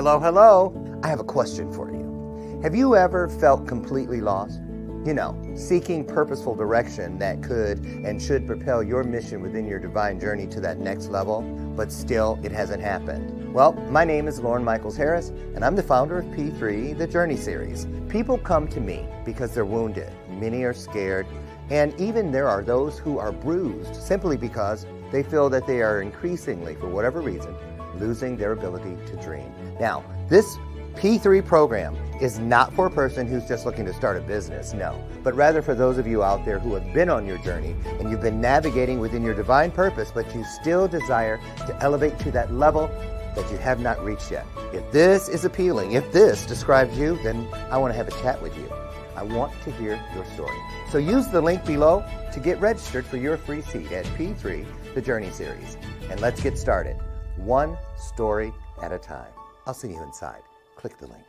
Hello. I have a question for you. Have you ever felt completely lost? Seeking purposeful direction that could and should propel your mission within your divine journey to that next level, but still it hasn't happened. Well, my name is Lauren Michaels Harris, and I'm the founder of P3, the Journey Series. People come to me because they're wounded. Many are scared, and even there are those who are bruised simply because they feel that they are increasingly, for whatever reason, losing their ability to dream. Now, this P3 program is not for a person who's just looking to start a business, no, but rather for those of you out there who have been on your journey and you've been navigating within your divine purpose, but you still desire to elevate to that level that you have not reached yet. If this is appealing, if this describes you, then I want to have a chat with you. I want to hear your story. So use the link below to get registered for your free seat at P3, the Journey Series. And let's get started. One story at a time. I'll see you inside. Click the link.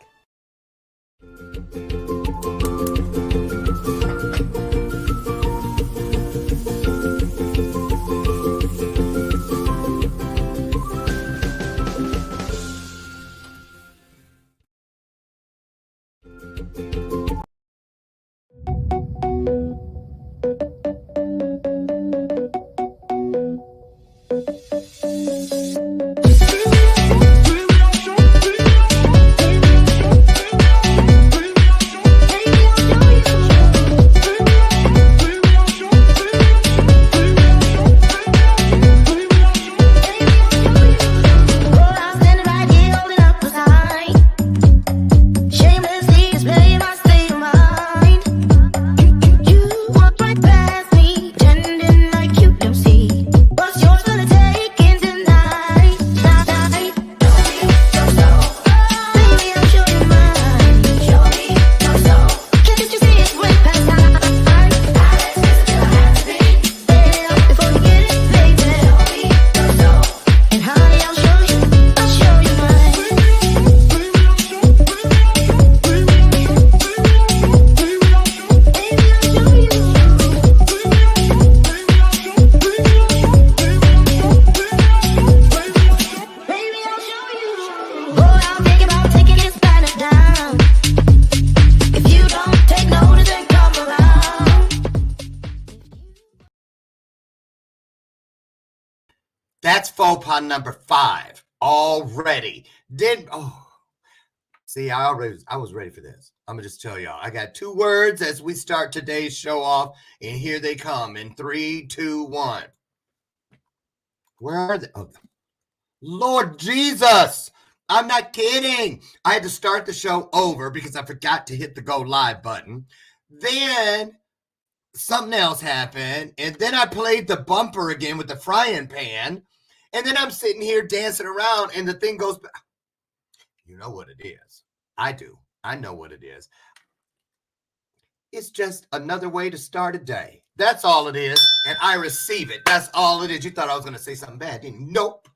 That's faux pas number 5 already. See, I was ready for this. I'm going to just tell y'all. I got 2 words as we start today's show off, and here they come in 3, 2, 1. Where are they? Oh, Lord Jesus. I'm not kidding. I had to start the show over because I forgot to hit the go live button. Then something else happened, and then I played the bumper again with the frying pan, and then I'm sitting here dancing around, and the thing goes back. You know what it is. I do. I know what it is. It's just another way to start a day. That's all it is, and I receive it. That's all it is. You thought I was going to say something bad, didn't you? Nope.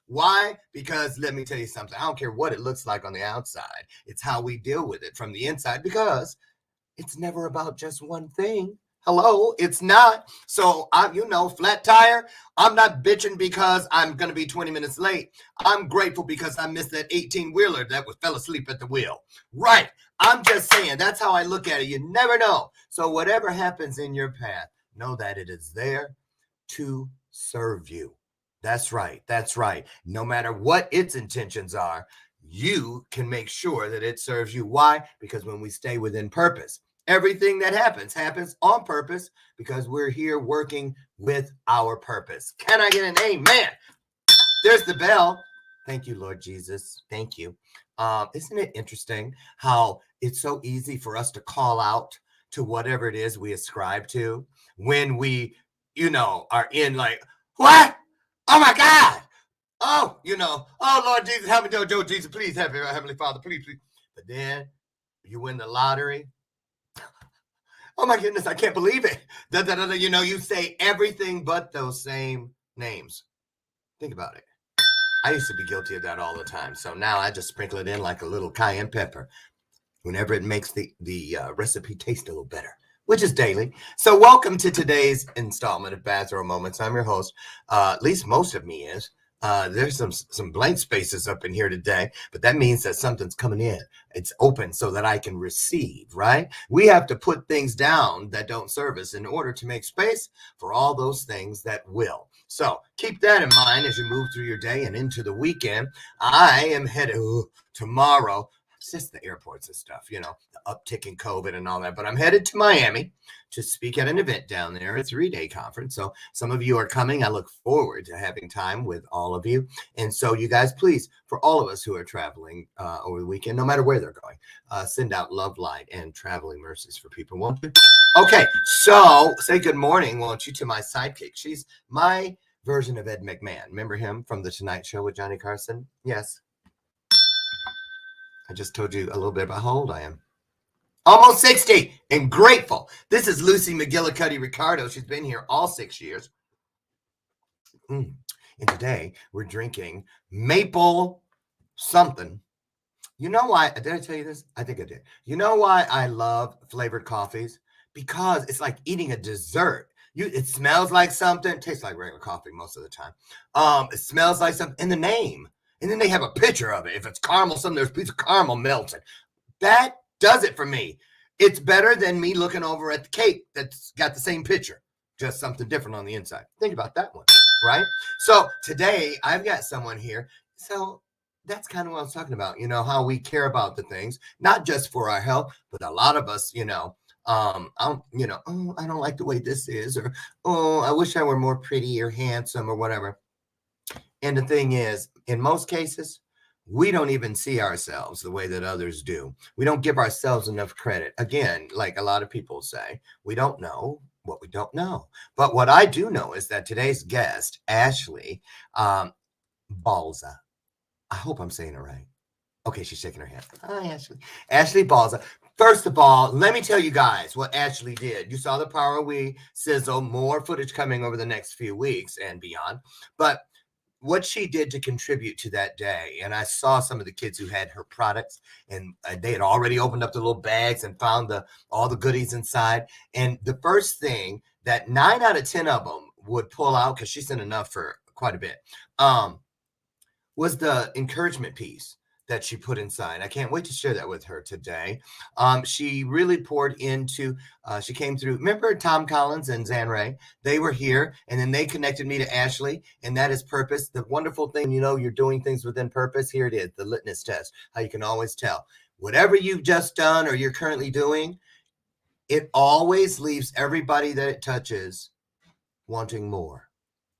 Why? Because let me tell you something. I don't care what it looks like on the outside. It's how we deal with it from the inside, because it's never about just one thing. Hello, it's not. So flat tire. I'm not bitching because I'm going to be 20 minutes late. I'm grateful because I missed that 18-wheeler that fell asleep at the wheel. Right. I'm just saying, that's how I look at it. You never know. So whatever happens in your path, know that it is there to serve you. That's right. No matter what its intentions are, you can make sure that it serves you. Why? Because when we stay within purpose, everything that happens on purpose, because we're here working with our purpose. Can I get an amen? There's the bell. Thank you, Lord Jesus. Thank you. Isn't it interesting how it's so easy for us to call out to whatever it is we ascribe to when we, are in like, what? Oh my God. Oh, oh Lord Jesus, help me, Joe Jesus, please help me, Heavenly Father, please. But then you win the lottery. Oh my goodness, I can't believe it. You say everything but those same names. Think about it. I used to be guilty of that all the time. So now I just sprinkle it in like a little cayenne pepper whenever it makes the recipe taste a little better, which is daily. So welcome to today's installment of Bathrobe Moments. I'm your host. At least most of me is. There's some blank spaces up in here today, but that means that something's coming in. It's open so that I can receive, right? We have to put things down that don't serve us in order to make space for all those things that will. So keep that in mind as you move through your day and into the weekend. I am headed tomorrow. It's just the airports and stuff, the uptick in COVID and all that. But I'm headed to Miami to speak at an event down there, a 3-day conference. So some of you are coming. I look forward to having time with all of you. And so you guys, please, for all of us who are traveling over the weekend, no matter where they're going, send out love, light, and traveling mercies for people, won't you? Okay, so say good morning, won't you, to my sidekick. She's my version of Ed McMahon. Remember him from The Tonight Show with Johnny Carson? Yes. I just told you a little bit about how old I am. Almost 60 and grateful. This is Lucy McGillicuddy Ricardo. She's been here all 6 years. And today we're drinking maple something. You know why? Did I tell you this? I think I did. You know why I love flavored coffees? Because it's like eating a dessert. It smells like something. It tastes like regular coffee most of the time. It smells like something in the name. And then they have a picture of it. If it's caramel, there's a piece of caramel melted. That does it for me. It's better than me looking over at the cake that's got the same picture, just something different on the inside. Think about that one, right? So today I've got someone here. So that's kind of what I was talking about, how we care about the things, not just for our health, but a lot of us, I don't like the way this is, or, I wish I were more pretty or handsome or whatever. And the thing is, in most cases, we don't even see ourselves the way that others do. We don't give ourselves enough credit. Again, like a lot of people say, we don't know what we don't know. But what I do know is that today's guest, Ashley Balza, I hope I'm saying it right. Okay, she's shaking her head. Hi, Ashley. Ashley Balza. First of all, let me tell you guys what Ashley did. You saw the Power We sizzle, more footage coming over the next few weeks and beyond. But what she did to contribute to that day, and I saw some of the kids who had her products, and they had already opened up the little bags and found all the goodies inside. And the first thing that 9 out of 10 of them would pull out, because she sent enough for quite a bit, was the encouragement piece that she put inside. I can't wait to share that with her today. She really poured into, she came through. Remember Tom Collins and Zan Ray? They were here, and then they connected me to Ashley, and that is purpose. The wonderful thing, you're doing things within purpose. Here it is, the litmus test, how you can always tell. Whatever you've just done or you're currently doing, it always leaves everybody that it touches wanting more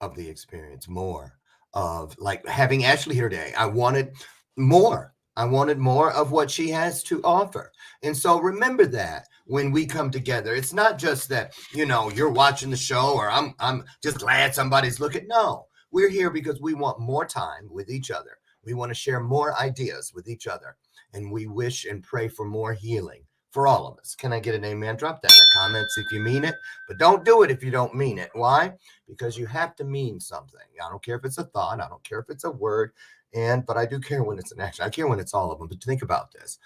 of the experience, more of, like having Ashley here today. I wanted more of what she has to offer. And so remember that when we come together, it's not just that, you're watching the show or I'm just glad somebody's looking. No, we're here because we want more time with each other. We want to share more ideas with each other. And we wish and pray for more healing for all of us. Can I get an amen? Drop that in the comments if you mean it, but don't do it if you don't mean it. Why? Because you have to mean something. I don't care if it's a thought. I don't care if it's a word. But I do care when it's an action. I care when it's all of them. But think about this.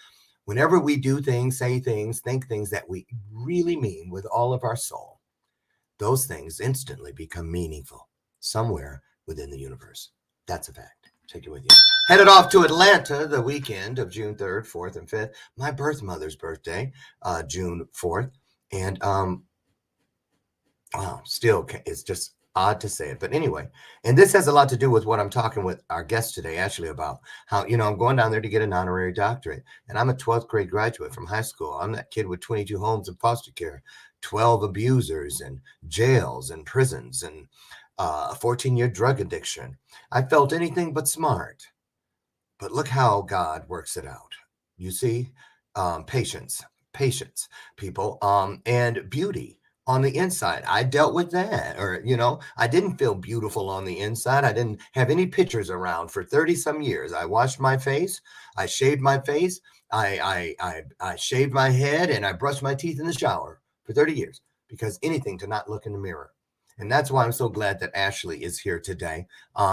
Whenever we do things, say things, think things that we really mean with all of our soul, those things instantly become meaningful somewhere within the universe. That's a fact. Take it with you. Headed off to Atlanta the weekend of June 3rd, 4th, and 5th. My birth mother's birthday, June 4th. And still, it's just odd to say it. But anyway, and this has a lot to do with what I'm talking with our guest today, Ashley, about how, I'm going down there to get an honorary doctorate. And I'm a 12th grade graduate from high school. I'm that kid with 22 homes in foster care, 12 abusers and jails and prisons, and a 14-year drug addiction. I felt anything but smart. But look how God works it out. You see, patience, people, and beauty on the inside. I dealt with that, or, I didn't feel beautiful on the inside. I didn't have any pictures around for 30 some years. I washed my face. I shaved my face. I shaved my head, and I brushed my teeth in the shower for 30 years because anything to not look in the mirror. And that's why I'm so glad that Ashley is here today,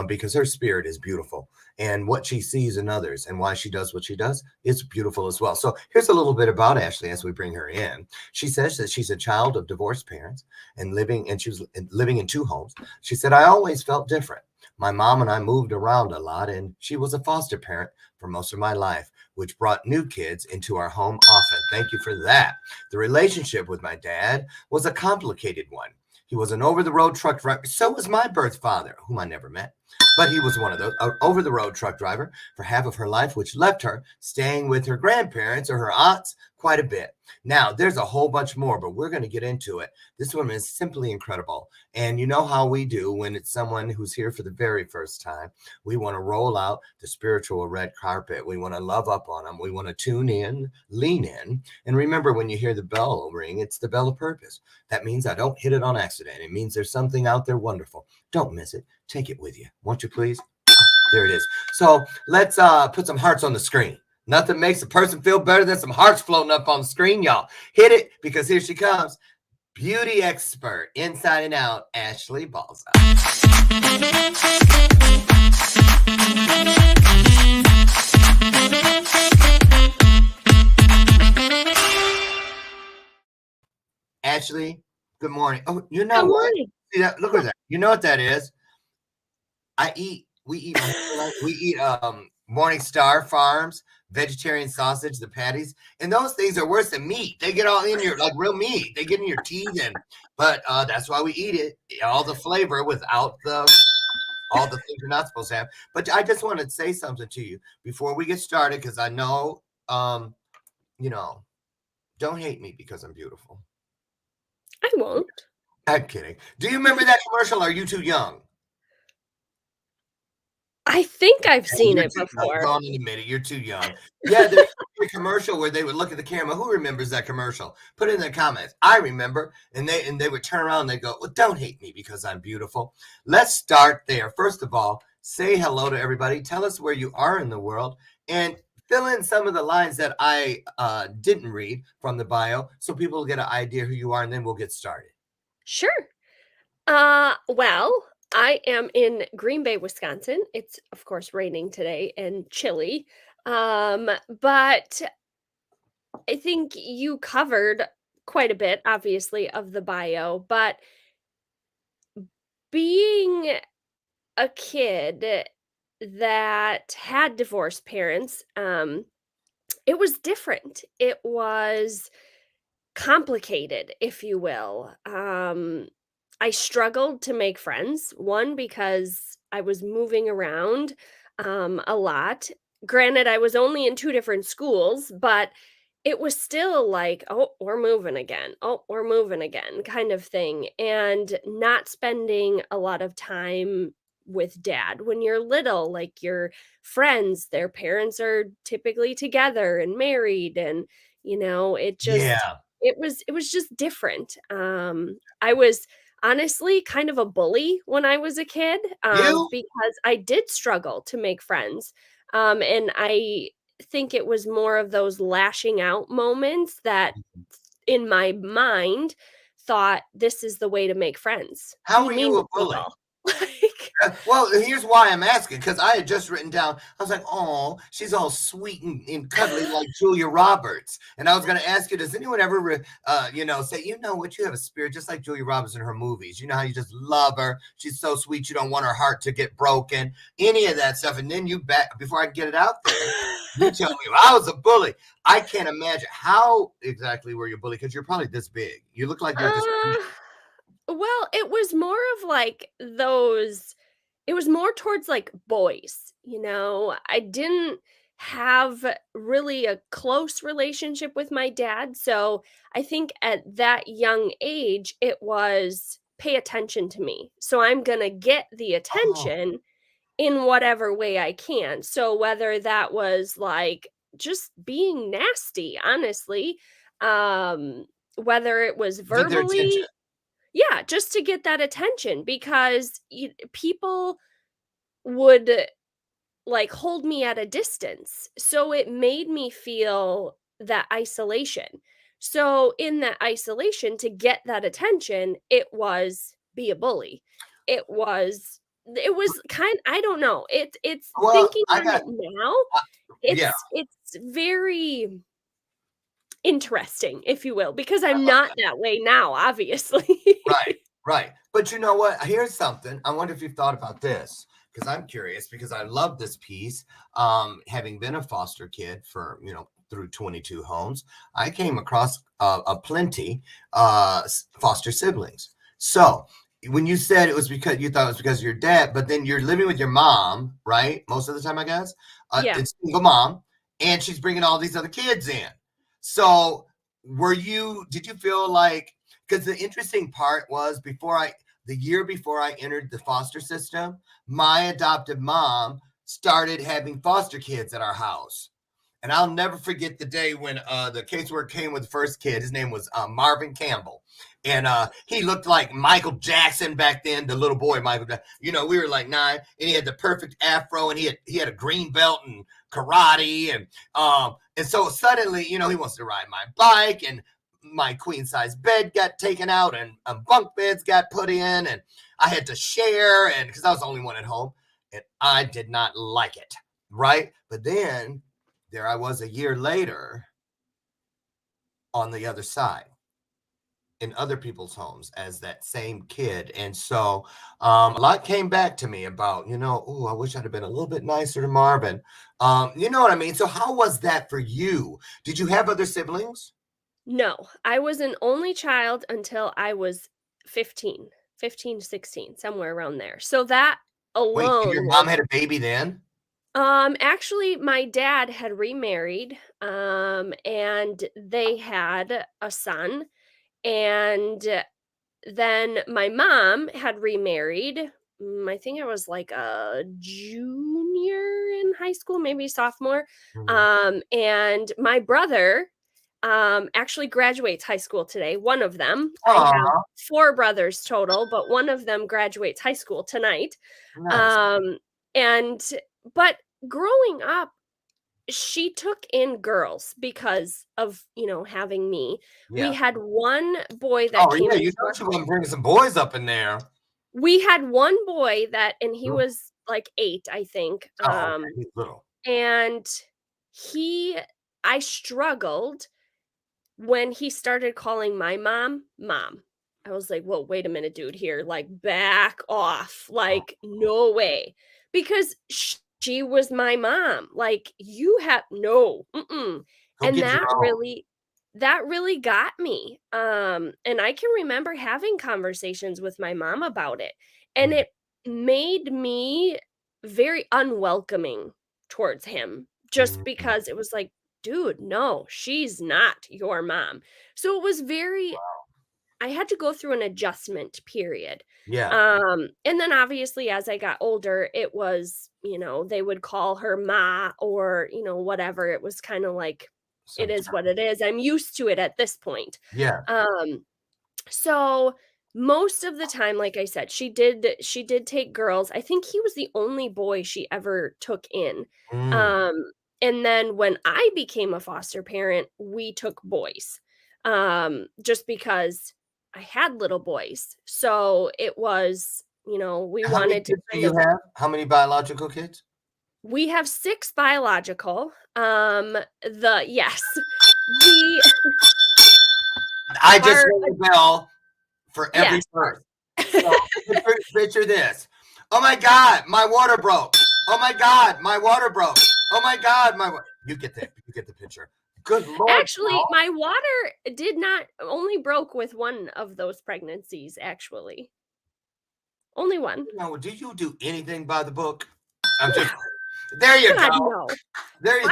because her spirit is beautiful, and what she sees in others and why she does what she does is beautiful as well. So here's a little bit about Ashley as we bring her in. She says that she's a child of divorced parents and she was living in 2 homes. She said, I always felt different, My mom and I moved around a lot, and she was a foster parent for most of my life, which brought new kids into our home often. Thank you for that. The relationship with my dad was a complicated one. He was an over the road truck driver. So was my birth father, whom I never met. But he was one of those over the road truck driver for half of her life, which left her staying with her grandparents or her aunts quite a bit. Now, there's a whole bunch more, but we're going to get into it. This woman is simply incredible. And you know how we do when it's someone who's here for the very first time. We want to roll out the spiritual red carpet. We want to love up on them. We want to tune in, lean in. And remember, when you hear the bell ring, it's the bell of purpose. That means I don't hit it on accident. It means there's something out there wonderful. Don't miss it. Take it with you. Won't you please? There it is. So let's put some hearts on the screen. Nothing makes a person feel better than some hearts floating up on the screen, y'all. Hit it, because here she comes. Beauty expert, inside and out, Ashley Balza. Ashley, good morning. Oh, you know Good what? morning. See that? Look at that. You know what that is? We eat Morning Star Farms vegetarian sausage, the patties, and those things are worse than meat. They get all in your, like real meat. They get in your teeth, and but that's why we eat it. All the flavor without all the things you're not supposed to have. But I just wanted to say something to you before we get started, because I know, you know, don't hate me because I'm beautiful. I won't. I'm kidding. Do you remember that commercial? Or are you too young? I think I've seen You're it too young. before. Go on and admit it. You're too young. Yeah, there used to be a commercial where they would look at the camera. Who remembers that commercial? Put it in the comments. I remember. And they would turn around and they go, well, don't hate me because I'm beautiful. Let's start there. First of all, say hello to everybody. Tell us where you are in the world. And fill in some of the lines that I didn't read from the bio so people will get an idea who you are, and then we'll get started. Sure. Well, I am in Green Bay, Wisconsin. It's of course raining today and chilly. But I think you covered quite a bit, obviously, of the bio, but being a kid that had divorced parents, it was different. It was complicated, if you will. I struggled to make friends. One, because I was moving around a lot. Granted, I was only in two different schools, but it was still like, oh, we're moving again. Oh, we're moving again, kind of thing. And not spending a lot of time with dad. When you're little, like your friends, their parents are typically together and married, and Yeah. it was just different. I was honestly kind of a bully when I was a kid, You? because I did struggle to make friends. And I think it was more of those lashing out moments that in my mind thought this is the way to make friends. How Be were mean you to a bully? people. Like, Well, here's why I'm asking, because I had just written down, I was like, oh, she's all sweet and cuddly like Julia Roberts. And I was going to ask you, does anyone ever, say, you know what, you have a spirit just like Julia Roberts in her movies. You know how you just love her. She's so sweet. You don't want her heart to get broken, any of that stuff. And then before I get it out there, you tell me, well, I was a bully. I can't imagine. How exactly were you a bully? Because you're probably this big. You look like you're this big. uh, well, it was more of like those it was more towards like boys, you know? I didn't have really a close relationship with my dad, so I think at that young age it was pay attention to me. So I'm going to get the Oh, attention in whatever way I can. So whether that was like just being nasty, honestly, whether it was get their attention. verbally, yeah, just to get that attention, because people would like hold me at a distance. So it made me feel that isolation. So in that isolation, to get that attention, it was be a bully. It was kind, I don't know. It's Well, thinking on it now, uh, yeah, it's very interesting, if you will, because I I'm love not that. that way now, obviously. Right, right. But you know what? Here's something. I wonder if you've thought about this. because I'm curious because I love this piece. Having been a foster kid for through 22 homes, I came across a plenty foster siblings. So when you said it was because you thought it was because of your dad, but then you're living with your mom, right? Most of the time, I guess. Yeah. It's single mom, and she's bringing all these other kids in. So did you feel like, because the interesting part was the year before I entered the foster system, my adopted mom started having foster kids at our house. And I'll never forget the day when the caseworker came with the first kid. His name was Marvin Campbell. And he looked like Michael Jackson back then, the little boy Michael Jackson. We were like 9, and he had the perfect afro, and he had a green belt and karate. And so suddenly, he wants to ride my bike, and my queen size bed got taken out, and bunk beds got put in, and I had to share, and because I was the only one at home, and I did not like it, right? But then there I was a year later on the other side in other people's homes as that same kid. And so a lot came back to me about, oh, I wish I'd have been a little bit nicer to Marvin. You know what I mean? So how was that for you? Did you have other siblings? No, I was an only child until I was 15, 15, 16, somewhere around there. So that Wait, and alone your mom was had a baby then? actually my dad had remarried, and they had a son, and then my mom had remarried. I think I was like a junior in high school, maybe sophomore. Mhm. And my brother actually graduates high school today. One of them. I have Aw, 4 brothers total, but one of them graduates high school tonight. nice. Um, and but growing up, she took in girls because of, having me. We Yeah. had one boy that Oh, came yeah, into our she home. gonna bring some boys up in there. We had one boy that, and he Mm. was like 8, I think. Oh, okay, he's little. And he I struggled when he started calling my mom, "Mom." I was like, "Whoa, wait a minute, dude, here, like, back off, Oh, like, no way." Because she was my mom, like, "You have no, mm-mm." go And get your own. that really got me, and I can remember having conversations with my mom about it, and Mhm, it made me very unwelcoming towards him just mhm. because it was like, dude, no, she's not your mom. So it was very I had to go through an adjustment period. Yeah, And then obviously as I got older, it was, they would call her ma or, whatever. It was kind of like it is what sometimes. it is. I'm used to it at this point. Yeah. Um so most of the time, like I said, she did take girls. I think he was the only boy she ever took in. Mm. Um, and then when I became a foster parent, we took boys. Just because I had little boys. So it was, we How many wanted to kids do kind you of have? How many biological kids? we have 6 biological. The yes. The I just our rang a bell for every yes. birth. So picture this. Oh my God, my water broke. Oh my God, my water broke. Oh my God, you get the picture. Good Lord, Actually, my water did not only broke with one of those pregnancies, actually. Only one. do you do anything by the book? I'm just there you God, go. no. There you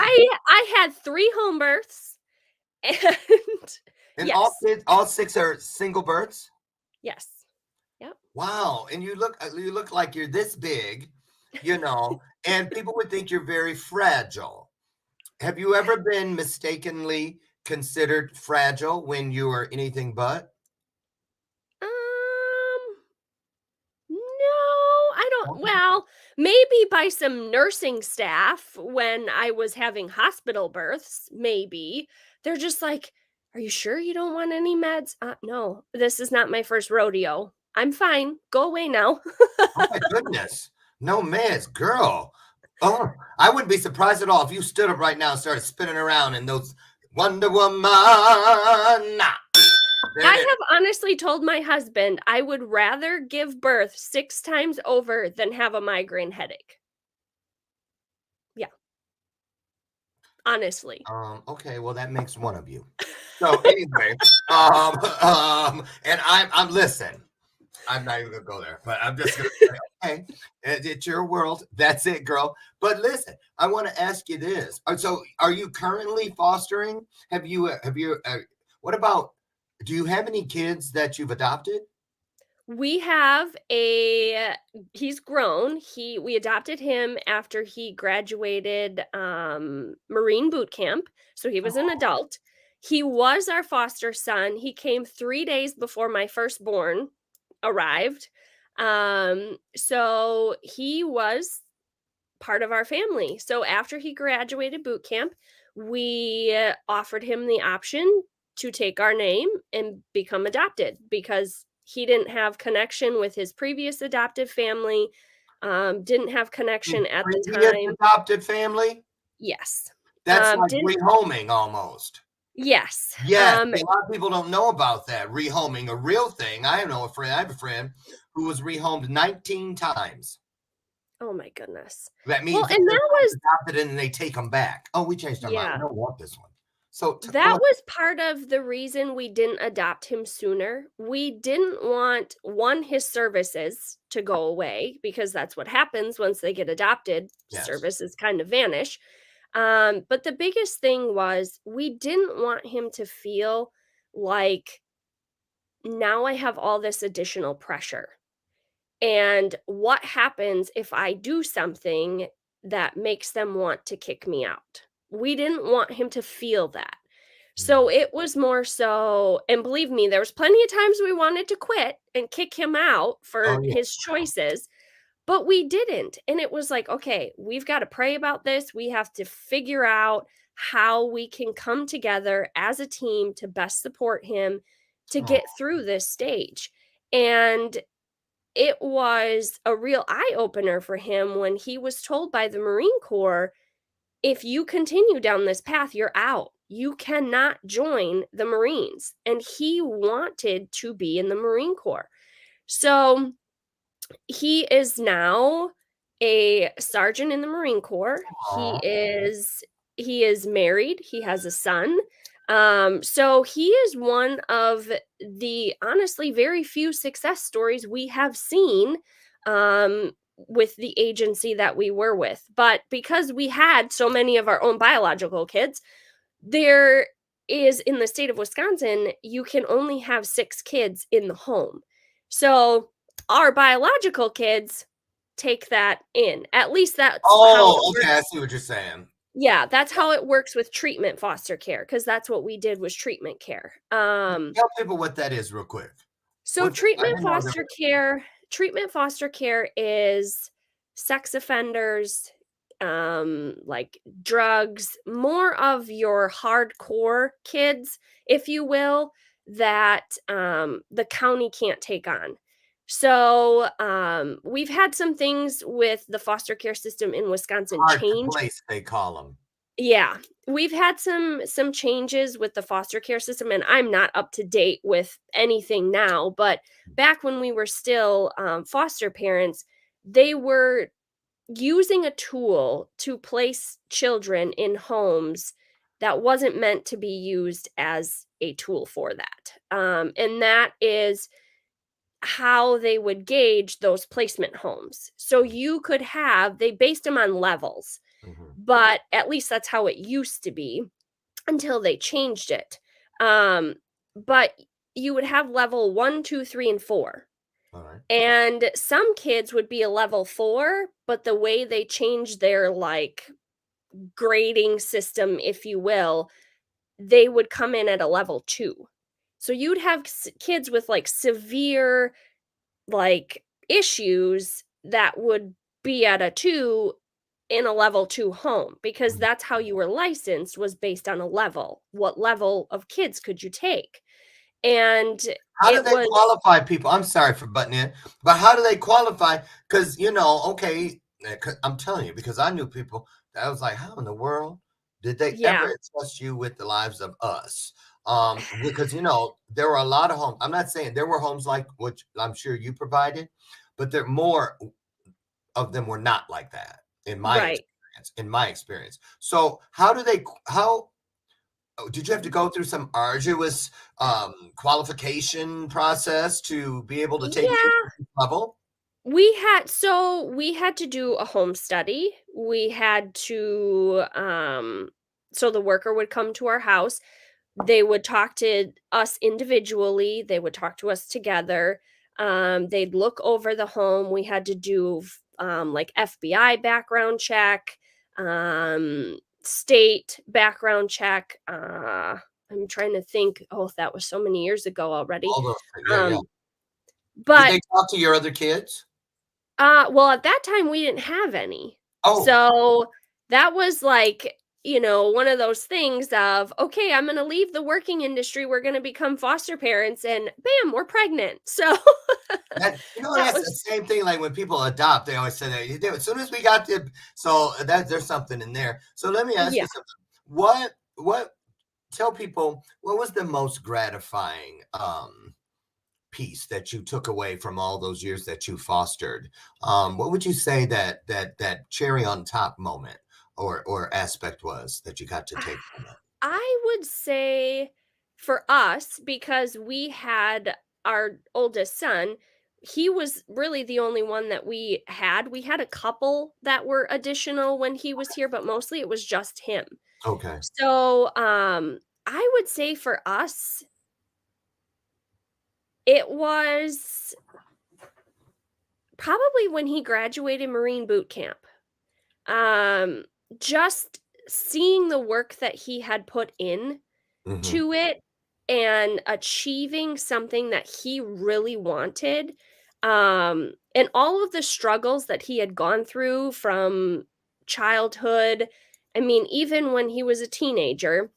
I had 3 home births, and and yes, all 6 are single births? yes. Yep. Wow, and you look like you're this big, and people would think you're very fragile. Have you ever been mistakenly considered fragile when you are anything but? Um, no, I don't well, maybe by some nursing staff when I was having hospital births, maybe. They're just like, "Are you sure you don't want any meds?" No, this is not my first rodeo. I'm fine. Go away now." Oh my goodness. No meds, girl. Oh, I wouldn't be surprised at all if you stood up right now and started spinning around in those Wonder Woman. Nah. There it I is. have honestly told my husband I would rather give birth 6 times over than have a migraine headache. Yeah, honestly. Okay, well that makes one of you. So anyway, um, and I'm listen. I'm not even gonna go there, but I'm just gonna say, okay, it's your world. That's it, girl. But listen, I want to ask you this. So, are you currently fostering? Have you? What about? Do you have any kids that you've adopted? We have a he's grown. We adopted him after he graduated Marine boot camp, so he was an adult. He was our foster son. He came 3 days before my firstborn arrived. So he was part of our family. So after he graduated boot camp, we offered him the option to take our name and become adopted because he didn't have connection with his previous adoptive family, didn't have His connection at the previous time. adopted family? Yes. That's like Didn't rehoming almost. yes. Yes, a lot of people don't know about that rehoming, a real thing. I know a friend. I have a friend who was rehomed 19 times. Oh my goodness. That Well, means that and they're that was adopted and then they take them back. Oh, we changed our mind. We yeah. don't want this one. So That was part of the reason we didn't adopt him sooner. We didn't want, 1, his services to go away because that's what happens once they get adopted, yes. services kind of vanish. But the biggest thing was we didn't want him to feel like, now I have all this additional pressure. And what happens if I do something that makes them want to kick me out? We didn't want him to feel that. So Mhm. it was more so, and believe me, there was plenty of times we wanted to quit and kick him out Oh for yeah. his choices, but we didn't. And it was like, okay, we've got to pray about this. We have to figure out how we can come together as a team to best support him to Oh, get through this stage. And it was a real eye opener for him when he was told by the Marine Corps, if you continue down this path, you're out. You cannot join the Marines. And he wanted to be in the Marine Corps. So he is now a sergeant in the Marine Corps. aw. He is married. He has a son. So he is one of the honestly very few success stories we have seen with the agency that we were with. But because we had so many of our own biological kids, there is in the state of Wisconsin, you can only have 6 kids in the home. So our biological kids take that in. At least that's how it Oh, okay. I works. see what you're saying. Yeah, that's how it works with treatment foster care because that's what we did was treatment care. Tell people what that is real quick. So What's I didn't know there was treatment foster care is sex offenders, like drugs, more of your hardcore kids, if you will, that the county can't take on. So we've had some things with the foster care system in Wisconsin hard to change. place, they call them. Yeah, we've had some changes with the foster care system, and I'm not up to date with anything now, but back when we were still, foster parents, they were using a tool to place children in homes that wasn't meant to be used as a tool for that, and that is how they would gauge those placement homes. So you could have they based them on levels, Mhm. but at least that's how it used to be until they changed it. But you would have level 1, 2, 3, and 4. All right. And some kids would be a level 4, but the way they changed their like grading system, if you will, they would come in at a level 2. So you'd have kids with like severe like issues that would be at a 2 in a level 2 home because Mhm. that's how you were licensed was based on a level. What level of kids could you take? And How do it they was qualify people? I'm sorry for butting in, but how do they qualify? Because okay, 'cause I'm telling you, because I knew people that was like, how in the world did they ever yeah. entrust you with the lives of us? Because there were a lot of homes. I'm not saying there were homes like which I'm sure you provided, but there more of them were not like that in my Right. experience. In my experience. So how did you have to go through some arduous qualification process to be able to take kids Yeah. to this level? We had to do a home study. We had to so the worker would come to our house. They would talk to us individually, they would talk to us together, they'd look over the home, we had to do like FBI background check, state background check, I'm trying to think, oh, that was so many years ago already, All those things. Yeah, yeah. um, Did but they talk to your other kids? well, at that time, we didn't have any. Oh, So, that was like, one of those things of, "Okay, I'm gonna leave the working industry, we're gonna become foster parents," and bam, we're pregnant. So, that that's the was same thing. Like when people adopt, they always say that as soon as we got the so that there's something in there. So let me ask yeah. you something. What tell people what was the most gratifying piece that you took away from all those years that you fostered? What would you say that cherry on top moment or aspect was that you got to take from it? I would say for us, because we had our oldest son, he was really the only one that we had. We had a couple that were additional when he was here, but mostly it was just him. Okay. So, I would say for us, it was probably when he graduated Marine boot camp. Um, just seeing the work that he had put in Hmm. to it and achieving something that he really wanted, and all of the struggles that he had gone through from childhood, I mean, even when he was a teenager,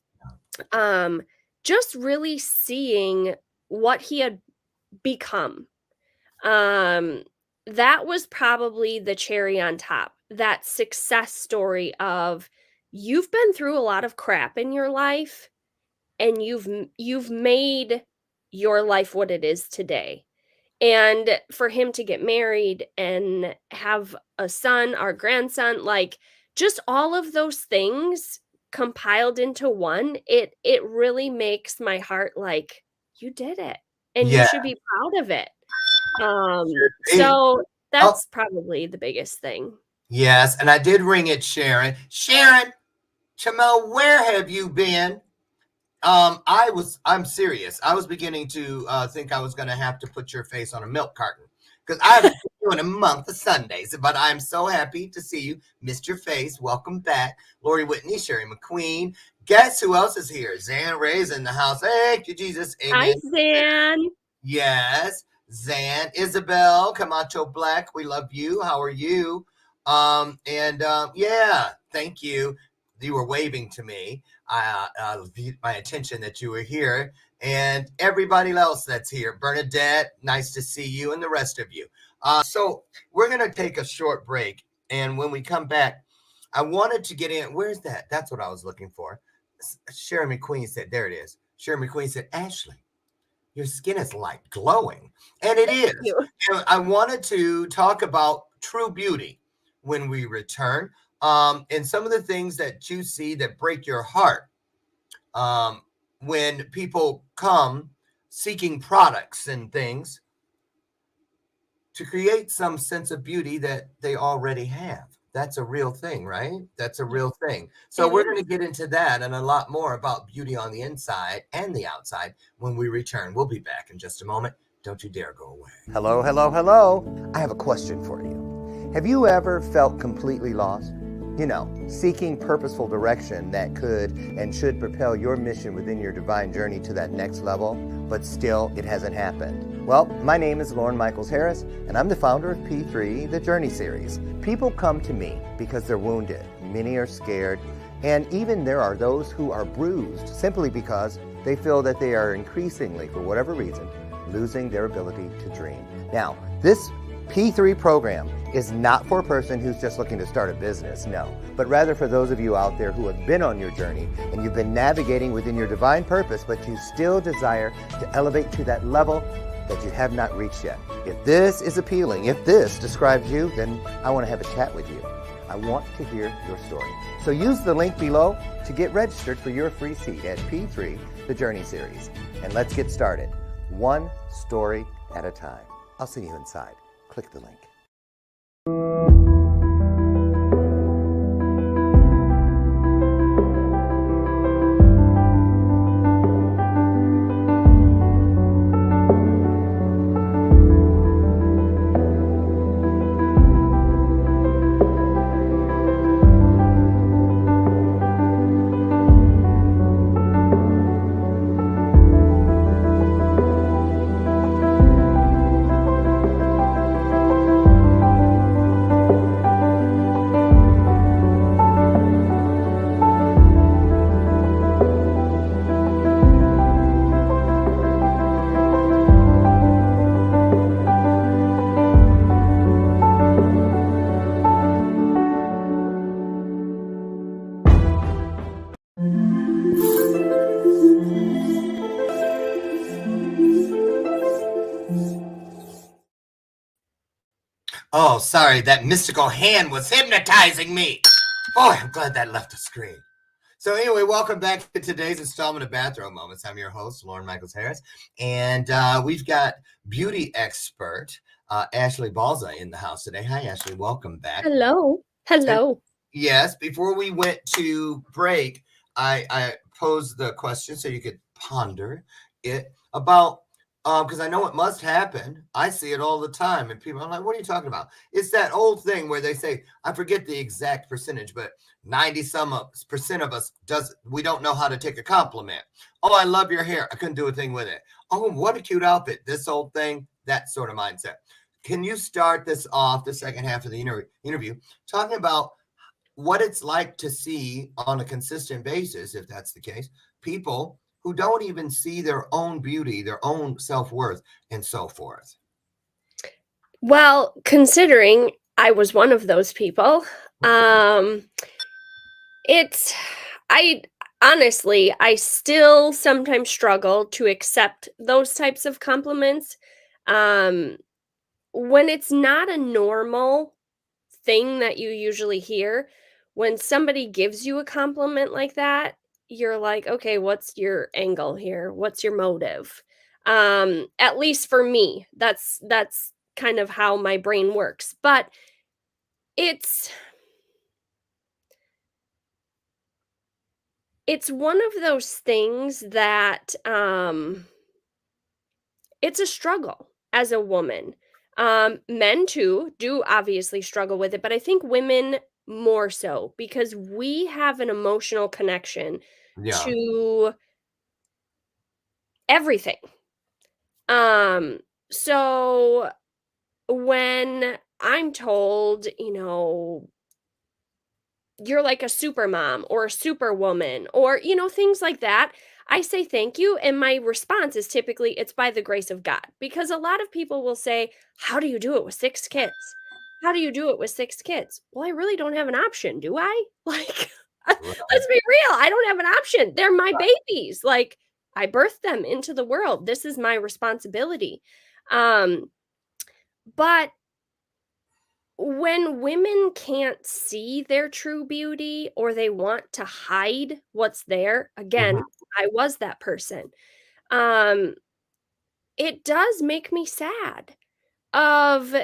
um, just really seeing what he had become. Um, that was probably the cherry on top. That success story of you've been through a lot of crap in your life and you've made your life what it is today. And for him to get married and have a son, our grandson, like just all of those things compiled into one, it really makes my heart like you did it and you Yeah. should be proud of it. Hey, So oh, that's probably the biggest thing. yes, and I did ring it, Sharon. Sharon, Chamel, where have you been? I'm serious. I was beginning to think I was going to have to put your face on a milk carton because I haven't seen you in a month of Sundays. But I'm so happy to see you, Mr. Face. Welcome back, Lori Whitney, Sherry McQueen. Guess who else is here? Zan Ray's in the house. Thank you, Jesus. Hi, Amen. Zan. Yes, Zan, Isabel, Camacho Black, we love you. How are you? And yeah, thank you. You were waving to me. My attention that you were here, and everybody else that's here. Bernadette, nice to see you, and the rest of you. So we're gonna take a short break, and when we come back, I wanted to get in. Where's that? That's what I was looking for. Sherry McQueen said, "There it is." Sherry McQueen said, "Ashley, your skin is like glowing." And it is. You. And I wanted to talk about true beauty when we return, and some of the things that you see that break your heart um, when people come seeking products and things to create some sense of beauty that they already have. That's a real thing, right? That's a real thing. So It we're going is. to get into that and a lot more about beauty on the inside and the outside when we return. We'll be back in just a moment. Don't you dare go away. Hello, hello, hello. I have a question for you. Have you ever felt completely lost? Seeking purposeful direction that could and should propel your mission within your divine journey to that next level, but still it hasn't happened. Well, my name is Lauren Michaels Harris, and I'm the founder of P3, the Journey Series. People come to me because they're wounded. Many are scared, and even there are those who are bruised simply because they feel that they are increasingly, for whatever reason, losing their ability to dream. Now, this P3 program is not for a person who's just looking to start a business, no, but rather for those of you out there who have been on your journey and you've been navigating within your divine purpose, but you still desire to elevate to that level that you have not reached yet. If this is appealing, if this describes you, then I want to have a chat with you. I want to hear your story. So use the link below to get registered for your free seat at P3, the Journey Series. And let's get started, one story at a time. I'll see you inside. Click the link. Oh, sorry, that mystical hand was hypnotizing me. Boy, I'm glad that left the screen. So anyway, welcome back to today's installment of Bathrobe Moments. I'm your host, Lauren Michaels Harris, and we've got beauty expert Ashley Balza in the house today. Hi, Ashley. Welcome back. Hello. Hello. Yes, before we went to break, I posed the question so you could ponder it about because I know it must happen. I see it all the time, and people are like, "What are you talking about?" It's that old thing where they say, I forget the exact percentage, but 90% of us we don't know how to take a compliment. Oh, I love your hair. I couldn't do a thing with it. Oh, what a cute outfit. This old thing, that sort of mindset. Can you start this off, the second half of the interview, talking about what it's like to see on a consistent basis, if that's the case, people who don't even see their own beauty, their own self-worth, and so forth? Well, considering I was one of those people, um, it's I honestly, I still sometimes struggle to accept those types of compliments. Um, when it's not a normal thing that you usually hear, when somebody gives you a compliment like that, you're like, "Okay, what's your angle here? What's your motive?" At least for me, that's kind of how my brain works. But it's it's one of those things that it's a struggle as a woman. Men too do obviously struggle with it, but I think women more so because we have an emotional connection Yeah. to everything. Um, so when I'm told, you're like a super mom or a superwoman or, things like that, I say thank you. And my response is typically, it's by the grace of God. Because a lot of people will say, how do you do it with 6 kids? How do you do it with 6 kids? Well, I really don't have an option, do I? Like, Right. let's be real. I don't have an option. They're my babies. Like, I birthed them into the world. This is my responsibility. Um, but when women can't see their true beauty or they want to hide what's there, Mhm. again, I was that person. Um, it does make me sad of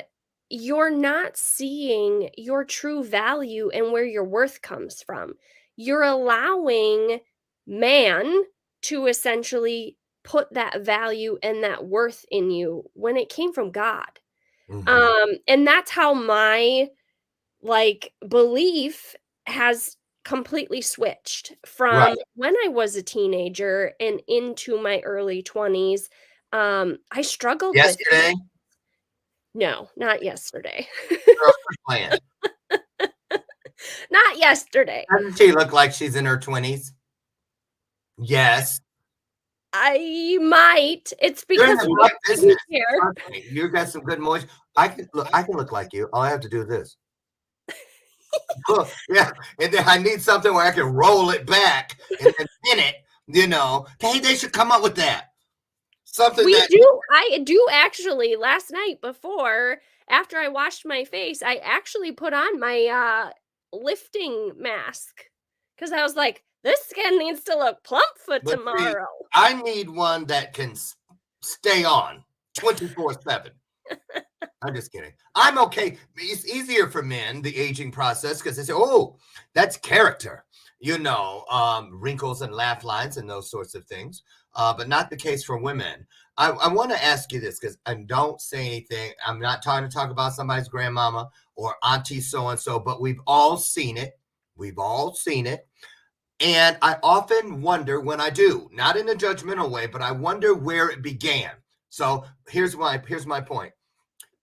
you're not seeing your true value and where your worth comes from. You're allowing man to essentially put that value and that worth in you when it came from God. Mhm. And that's how my belief has completely switched Right. from when I was a teenager and into my early 20s. I struggled with it. Yesterday, No, not yesterday. girls are playing. Not yesterday. Doesn't she look like she's in her 20s? Yes. I might. It's You're in because the you right get business. skincare. Trust me. You got some good moisture. I can look like you. All I have to do is this. Look, yeah. And then I need something where I can roll it back and then pin it, Hey, they should come up with that. Something that I do actually last night after I washed my face, I actually put on my lifting mask because I was like, this skin needs to look plump for but see, tomorrow. I need one that can stay on 24/7. I'm just kidding. I'm okay. It's easier for men, the aging process, because they say, oh, that's character, wrinkles and laugh lines and those sorts of things. But not the case for women. I want to ask you this because I don't say anything. I'm not trying to talk about somebody's grandmama or auntie so and so, but we've all seen it. We've all seen it. And I often wonder when I do, not in a judgmental way, but I wonder where it began. So here's my point.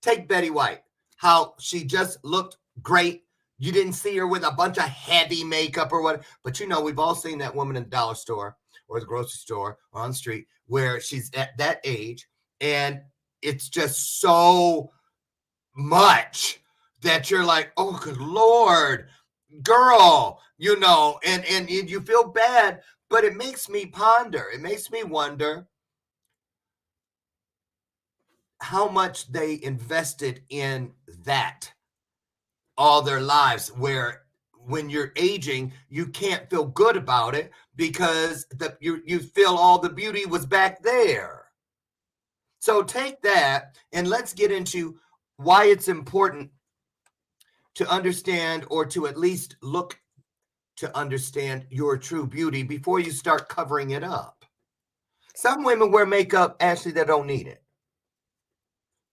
Take Betty White, how she just looked great. You didn't see her with a bunch of heavy makeup or what, but we've all seen that woman in the dollar store or the grocery store or on the street where she's at that age and it's just so much that you're like, oh, good Lord, girl, and you feel bad, but it makes me ponder. It makes me wonder how much they invested in that all their lives, where when you're aging you can't feel good about it because you feel all the beauty was back there. So take that and let's get into why it's important to understand, or to at least look to understand your true beauty before you start covering it up. Some women wear makeup, Ashley, that don't need it.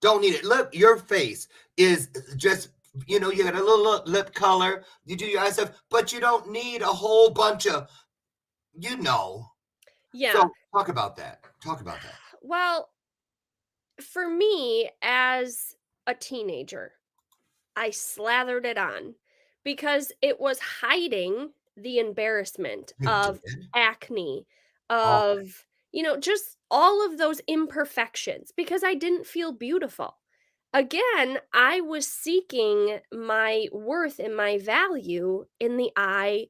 Don't need it. Look, your face is just, you got a little lip color, you do your eye stuff, but you don't need a whole bunch of, Yeah. So talk about that. Well, for me as a teenager, I slathered it on because it was hiding the embarrassment You of did. acne, Oh, of, just all of those imperfections because I didn't feel beautiful. Again, I was seeking my worth and my value in the eye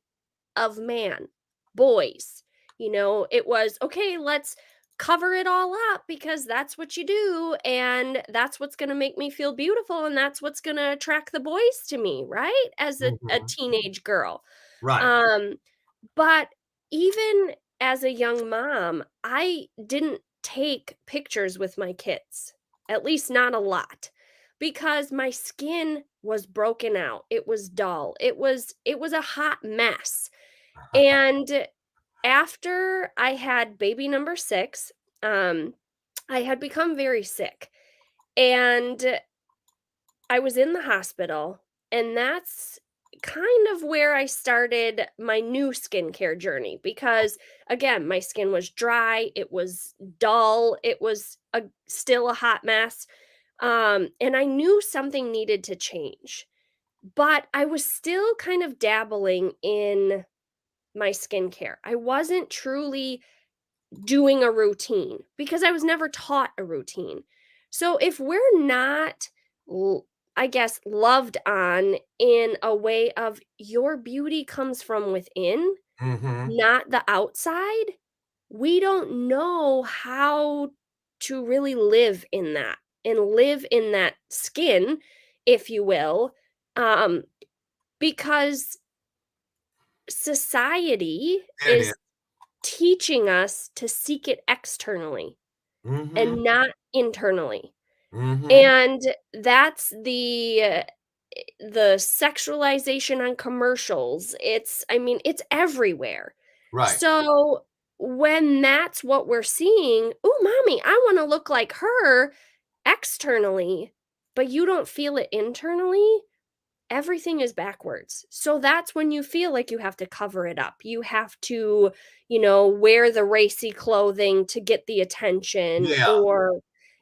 of man, boys. It was okay, let's cover it all up because that's what you do and that's what's going to make me feel beautiful and that's what's going to attract the boys to me, right? As a mhm. teenage girl. Right. Um but even as a young mom, I didn't take pictures with my kids. At least not a lot. Because my skin was broken out. It was dull. It was a hot mess. And after I had baby number 6, I had become very sick, and I was in the hospital, and that's kind of where I started my new skincare journey because, again, my skin was dry, it was dull, it was still a hot mess, and I knew something needed to change, but I was still kind of dabbling in my skincare. I wasn't truly doing a routine because I was never taught a routine. So if we're not, I guess, loved on in a way of your beauty comes from within, Mm-hmm. not the outside, we don't know how to really live in that and live in that skin, if you will, um, because society There it is. is teaching us to seek it externally Mm-hmm. and not internally. Mm-hmm. And that's the sexualization on commercials. It's everywhere. Right. So when that's what we're seeing, "Oh, mommy, I want to look like her externally," but you don't feel it internally, everything is backwards. So that's when you feel like you have to cover it up. You have to, wear the racy clothing to get the attention Yeah. or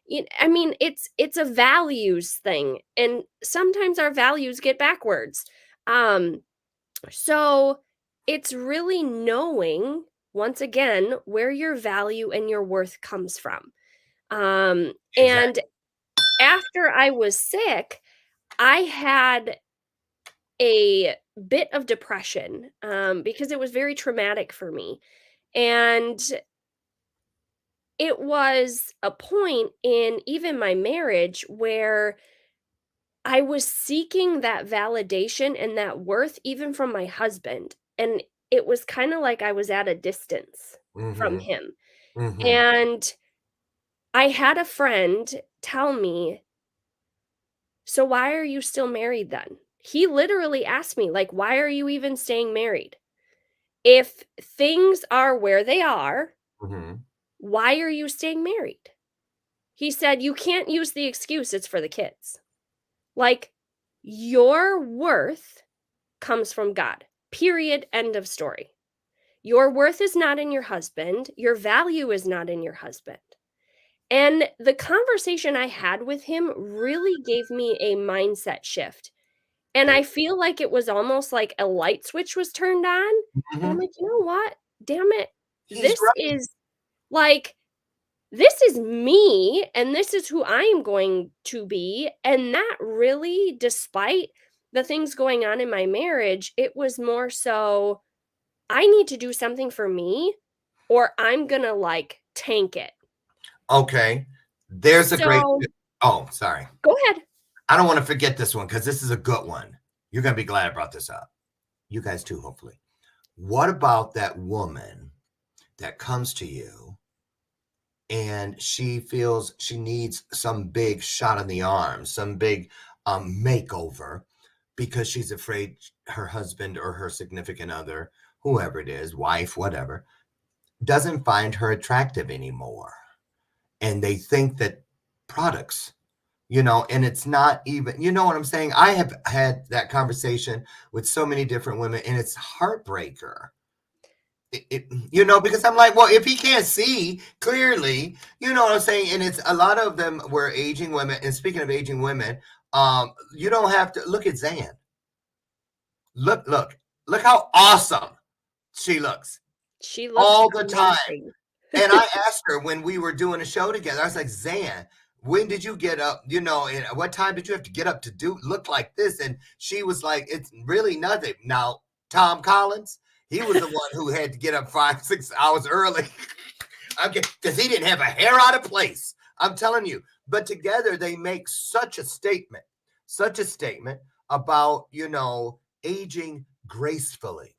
it's a values thing and sometimes our values get backwards. So it's really knowing once again, where your value and your worth comes from. And Exactly. after I was sick, I had a bit of depression, because it was very traumatic for me. And it was a point in even my marriage where I was seeking that validation and that worth even from my husband. And it was kind of like I was at a distance from Mm-hmm. him. Mm-hmm. And I had a friend tell me, "So why are you still married then?" He literally asked me, like, "Why are you even staying married? If things are where they are, Mm-hmm. why are you staying married?" He said, "You can't use the excuse it's for the kids. Like, your worth comes from God. Period. End of story. Your worth is not in your husband. Your value is not in your husband." And the conversation I had with him really gave me a mindset shift. And I feel like it was almost like a light switch was turned on. And I'm Mm-hmm. like, you know what? Damn it. He's This right. is like, this is me and this is who I am going to be. And that really, despite the things going on in my marriage, it was more so I need to do something for me or I'm gonna like tank it. Okay. There's a great. So Oh, sorry. go ahead. I don't want to forget this one because this is a good one. You're going to be glad I brought this up. You guys too, hopefully. What about that woman that comes to you and she feels she needs some big shot in the arm, some big makeover because she's afraid her husband or her significant other, whoever it is, wife, whatever, doesn't find her attractive anymore. And they think that products, and it's not even, you know what I'm saying? I have had that conversation with so many different women, and it's heartbreaker. Because I'm like, well, if he can't see clearly, you know what I'm saying? And it's a lot of them were aging women. And speaking of aging women, you don't have to look at Zan. Look how awesome she looks She looks all the time. amazing. And I asked her when we were doing a show together, I was like, Zan, when did you get up? And what time did you have to get up to look like this? And she was like, it's really nothing. Now, Tom Collins, he was the one who had to get up 5-6 hours early. Because he didn't have a hair out of place. I'm telling you. But together they make such a statement about, aging gracefully.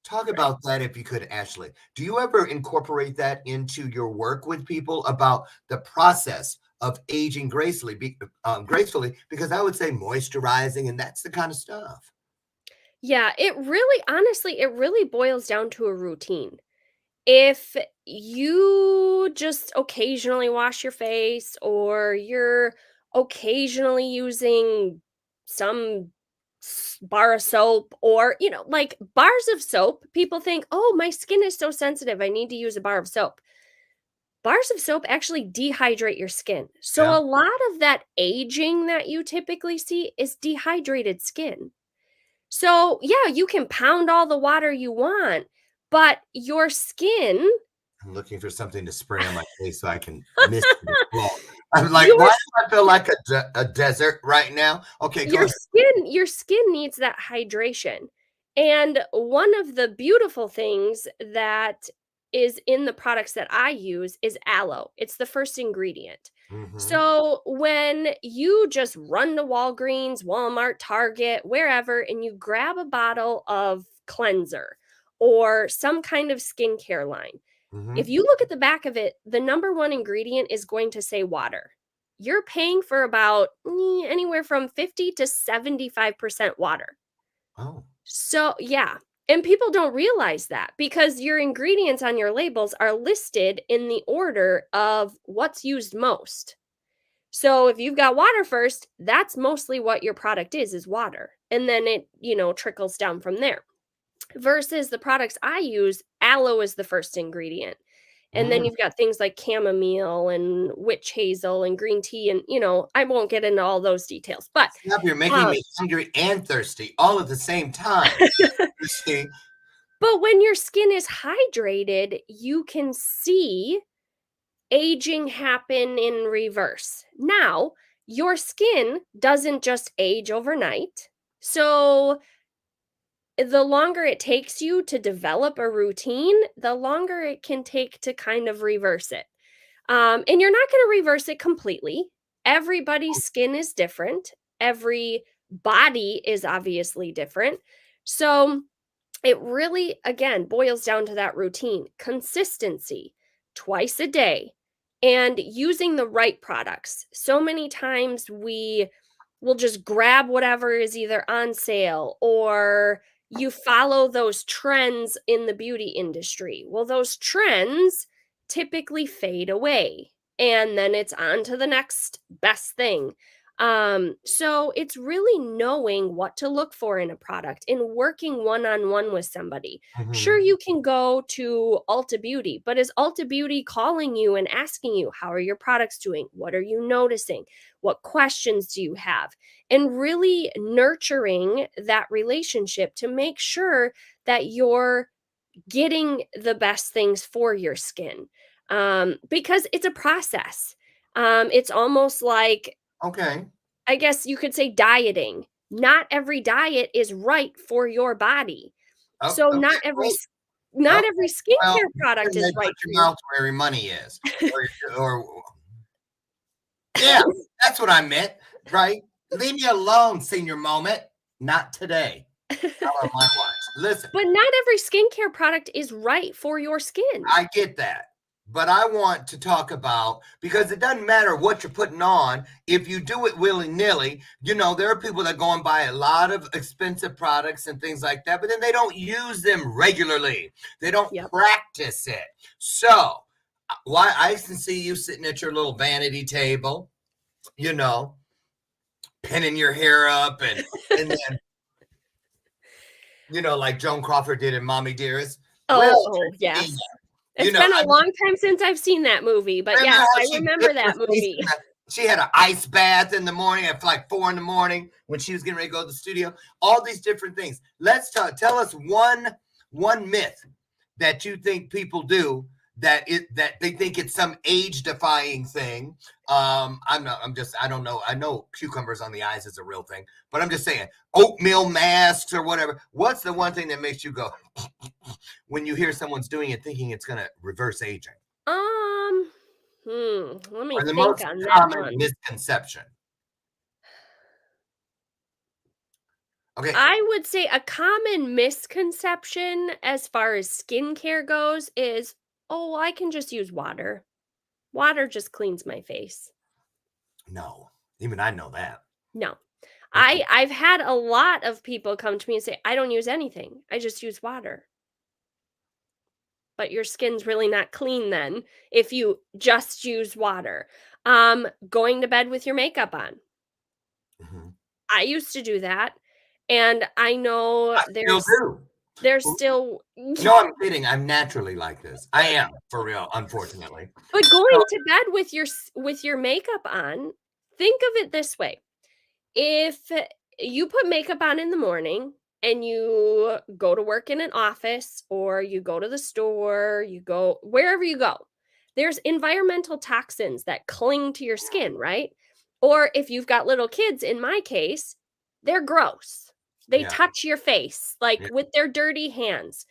Talk Right. about that if you could, Ashley. Do you ever incorporate that into your work with people about the process of aging gracefully? Because I would say moisturizing, and that's the kind of stuff. Yeah, it really boils down to a routine. If you just occasionally wash your face or you're occasionally using some bar of soap or, like bars of soap, people think, "Oh, my skin is so sensitive. I need to use a bar of soap." Bars of soap actually dehydrate your skin. So Yeah. a lot of that aging that you typically see is dehydrated skin. So, yeah, you can pound all the water you want, but your skin I'm looking for something to spray on my face so I can miss the flow. I'm like, your why do I feel like a desert right now? Okay, go your ahead. skin needs that hydration. And one of the beautiful things that is in the products that I use is aloe. It's the first ingredient. Mm-hmm. So when you just run to Walgreens, Walmart, Target, wherever, and you grab a bottle of cleanser or some kind of skincare line, Mm-hmm. if you look at the back of it, the number one ingredient is going to say water. You're paying for about anywhere from 50 to 75% water. Oh. So, yeah. And people don't realize that because your ingredients on your labels are listed in the order of what's used most. So, if you've got water first, that's mostly what your product is water. And then it, trickles down from there. Versus the products I use, aloe is the first ingredient. And then Mm. you've got things like chamomile and witch hazel and green tea and, I won't get into all those details, but, Stop, you're making um me hungry and thirsty all at the same time. You see? But when your skin is hydrated, you can see aging happen in reverse. Now, your skin doesn't just age overnight. So, the longer it takes you to develop a routine, the longer it can take to kind of reverse it. And you're not going to reverse it completely. Everybody's skin is different. Every body is obviously different. So, it really, again, boils down to that routine, consistency, twice a day, and using the right products. So many times we will just grab whatever is either on sale or you follow those trends in the beauty industry. Well, those trends typically fade away and then it's on to the next best thing. So it's really knowing what to look for in a product and working one-on-one with somebody. Sure, Mhm. you can go to Ulta Beauty, but is Ulta Beauty calling you and asking you, how are your products doing? What are you noticing? What questions do you have? And really nurturing that relationship to make sure that you're getting the best things for your skin. Because it's a process. It's almost like, Okay. I guess you could say, dieting. Not every diet is right for your body. Oh, So okay, not every great. s not every Okay. Well, skincare product then is they put right for your your mouth where your money is. Or yeah, that's what I meant, right? Leave me alone, senior moment. Not today. Not on my watch. Listen, But not every skincare product is right for your skin. I get that. But I want to talk about, because it doesn't matter what you're putting on, if you do it willy-nilly, there are people that go and buy a lot of expensive products and things like that, but then they don't use them regularly. They don't Yep. practice it. So, why I can see you sitting at your little vanity table, pinning your hair up and then, like Joan Crawford did in Mommy Dearest. Well, Oh, yes. It's been I a long time since I've seen that movie, but remember yes, how I she remember dipped her that face movie. she had an ice bath in the morning at like 4 in the morning when she was getting ready to go to the studio. All these different things. Let's tell us one myth that you think people do that they think it's some age-defying thing. I don't know. I know cucumbers on the eyes is a real thing, but I'm just saying oatmeal masks or whatever. What's the one thing that makes you go when you hear someone's doing it thinking it's going to reverse aging? Um, let me Or the think most on that common one. misconception? Okay. I would say a common misconception as far as skincare goes is, "Oh, I can just use water. Water just cleans my face." No, even I know that. No. Mm-mm. I've had a lot of people come to me and say, "I don't use anything. I just use water." But your skin's really not clean then if you just use water. Going to bed with your makeup on. Mhm. I used to do that, and I know I still do. there's still No, I'm kidding. I'm naturally like this. I am, for real, unfortunately. but So, going to bed with your makeup on, think of it this way. If you put makeup on in the morning and you go to work in an office or you go to the store, you go wherever you go, there's environmental toxins that cling to your skin, right? Or if you've got little kids, in my case, they're gross. They yeah, touch your face like yeah. with their dirty hands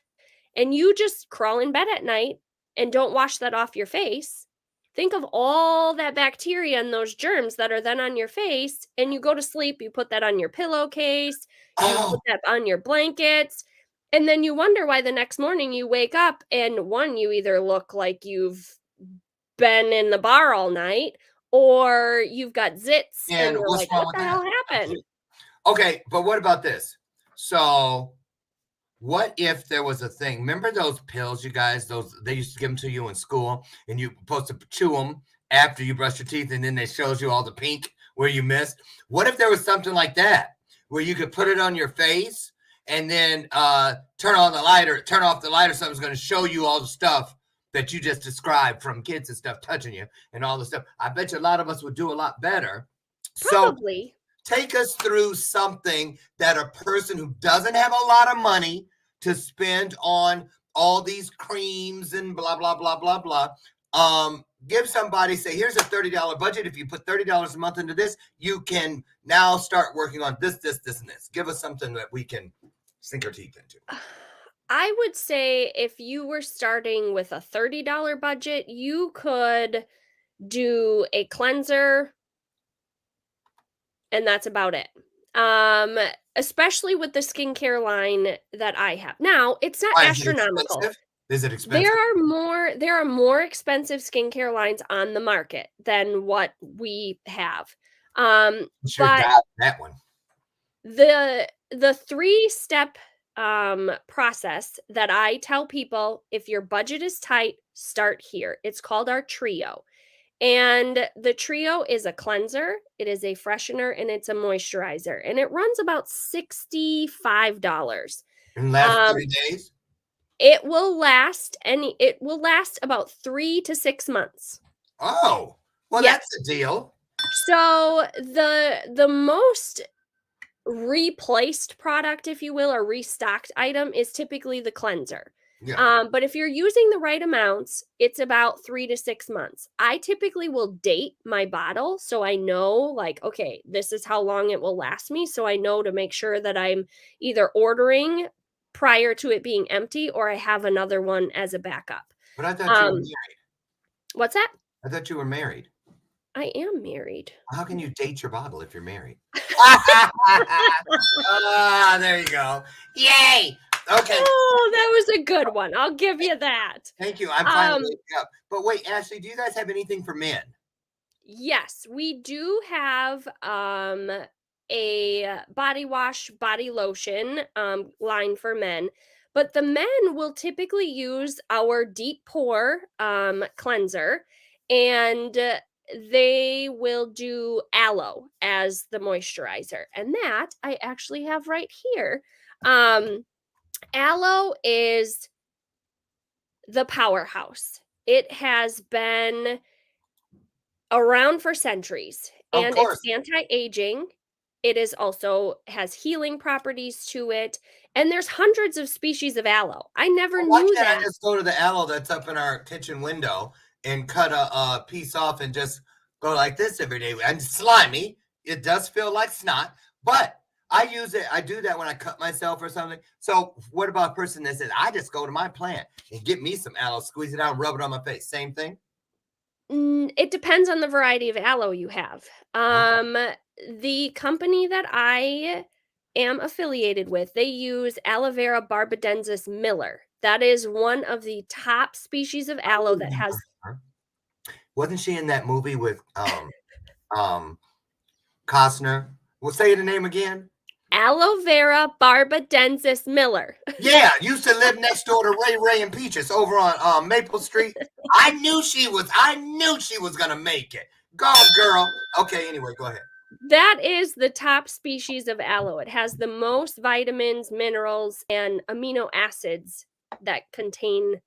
and you just crawl in bed at night and don't wash that off your face, think of all that bacteria and those germs that are then on your face, and you go to sleep, you put that on your pillowcase, you Oh, put that on your blankets, and then you wonder why the next morning you wake up and one, you either look like you've been in the bar all night or you've got zits and and you're what's like, wrong what with the that? hell happened? Okay, but what about this? So, what if there was a thing? Remember those pills, you guys? Those they used to give them to you in school, and you're supposed to chew them after you brush your teeth, and then they shows you all the pink where you missed. What if there was something like that where you could put it on your face and then turn off the light, or something's going to show you all the stuff that you just described from kids and stuff touching you and all the stuff. I bet you a lot of us would do a lot better. So Probably. take us through something that a person who doesn't have a lot of money to spend on all these creams and blah, blah, blah, blah, blah. Give somebody, say, here's a $30 budget. If you put $30 a month into this, you can now start working on this, this, this, and this. Give us something that we can sink our teeth into. I would say if you were starting with a $30 budget, you could do a cleanser, and that's about it. Especially with the skincare line that I have. Now, it's not Why, is it astronomical. expensive? Is it expensive? There are more expensive skincare lines on the market than what we have. Sure But got that one. the 3-step process that I tell people, if your budget is tight, start here. It's called our trio. And the trio is a cleanser, it is a freshener, and it's a moisturizer. And it runs about $65. In the last 30 days? It will last about 3 to 6 months. Oh, well, Yes. that's a deal. So the most replaced product, if you will, or restocked item is typically the cleanser. Yeah. But if you're using the right amounts, it's about 3 to 6 months. I typically will date my bottle so I know, like, okay, this is how long it will last me. So I know to make sure that I'm either ordering prior to it being empty or I have another one as a backup. But I thought you were married. What's that? I thought you were married. I am married. How can you date your bottle if you're married? There you go. Yay! Okay. Oh, that was a good one. I'll give you that. Thank you. I'm finally waking up. But wait, Ashley, do you guys have anything for men? Yes, we do have a body wash, body lotion line for men, but the men will typically use our deep pore cleanser, and they will do aloe as the moisturizer, and that I actually have right here. Aloe is the powerhouse. It has been around for centuries, Of and course. it's anti-aging. It is also has healing properties to it, and there's hundreds of species of aloe. I never Well, why knew can't that. I just go to the aloe that's up in our kitchen window and cut a piece off and just go like this every day? And slimy. It does feel like snot, but I use it. I do that when I cut myself or something. So what about a person that says, I just go to my plant and get me some aloe, squeeze it out, and rub it on my face? Same thing? It depends on the variety of aloe you have. The company that I am affiliated with, they use aloe vera barbadensis Miller. That is one of the top species of aloe that has. Wasn't she in that movie with Costner? Well, say the name again. Aloe vera barbadensis Miller. Yeah, used to live next door to Ray and Peaches over on Maple Street. I knew she was gonna make it. Go, girl. Okay, anyway, go ahead. That is the top species of aloe. It has the most vitamins, minerals, and amino acids that contain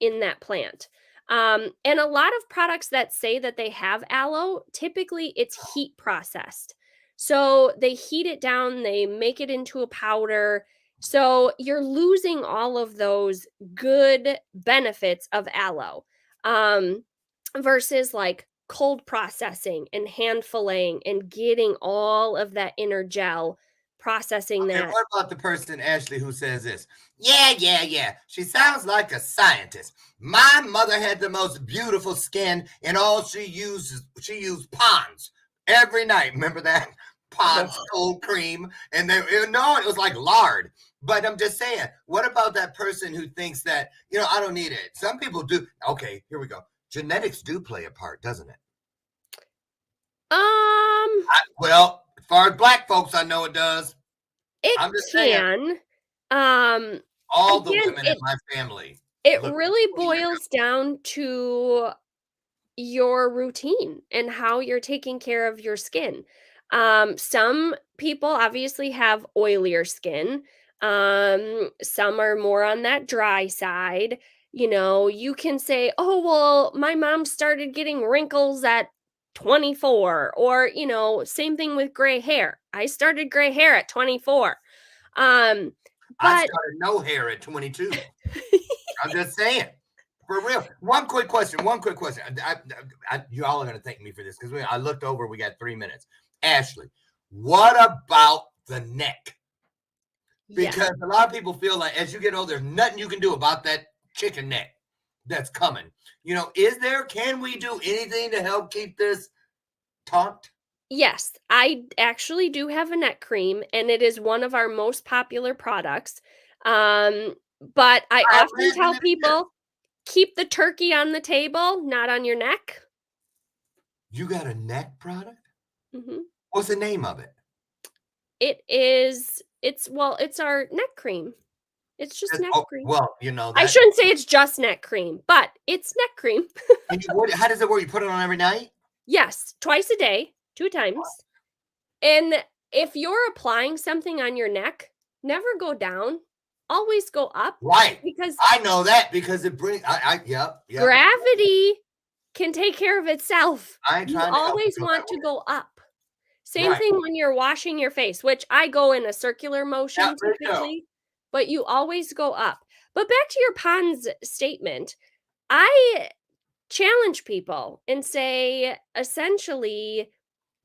in that plant. And a lot of products that say that they have aloe, typically it's heat processed. So they heat it down, they make it into a powder. So you're losing all of those good benefits of aloe versus like cold processing and hand filleting and getting all of that inner gel, processing Okay, that. what about the person, Ashley, who says this? Yeah. She sounds like a scientist. My mother had the most beautiful skin, and all she used Pond's every night. Remember that? Pond's cold cream. And it was like lard. But I'm just saying, what about that person who thinks that, I don't need it? Some people do. Okay, here we go. Genetics do play a part, doesn't it? Well, as far as black folks, I know it does. I'm just can. saying, all the again, women in my family. It really boils down to your routine and how you're taking care of your skin. Some people obviously have oilier skin. Some are more on that dry side. You can say, oh, well, my mom started getting wrinkles at 24, or, same thing with gray hair. I started gray hair at 24. I But started no hair at 22. I'm just saying. For real. One quick question. You all are going to thank me for this because I looked over. We got 3 minutes. Ashley, what about the neck? yeah. Because a lot of people feel like as you get older, there's nothing you can do about that chicken neck that's coming. Can we do anything to help keep this taut? Yes, I actually do have a neck cream, and it is one of our most popular products. But I often tell people, keep the turkey on the table, not on your neck. You got a neck product? Mm-hmm. What's the name of it? It's our neck cream. It's just neck cream. Well, I shouldn't say it's just neck cream, but it's neck cream. How does it work? You put it on every night? Yes, twice a day, 2 times. And if you're applying something on your neck, never go down, always go up. Right. Because I know that because it brings, yep. Gravity can take care of itself. I ain't You trying to always want to go up. Same thing when you're washing your face, which I go in a circular motion typically, but you always go up. But back to your Pond's statement, I challenge people and say, essentially,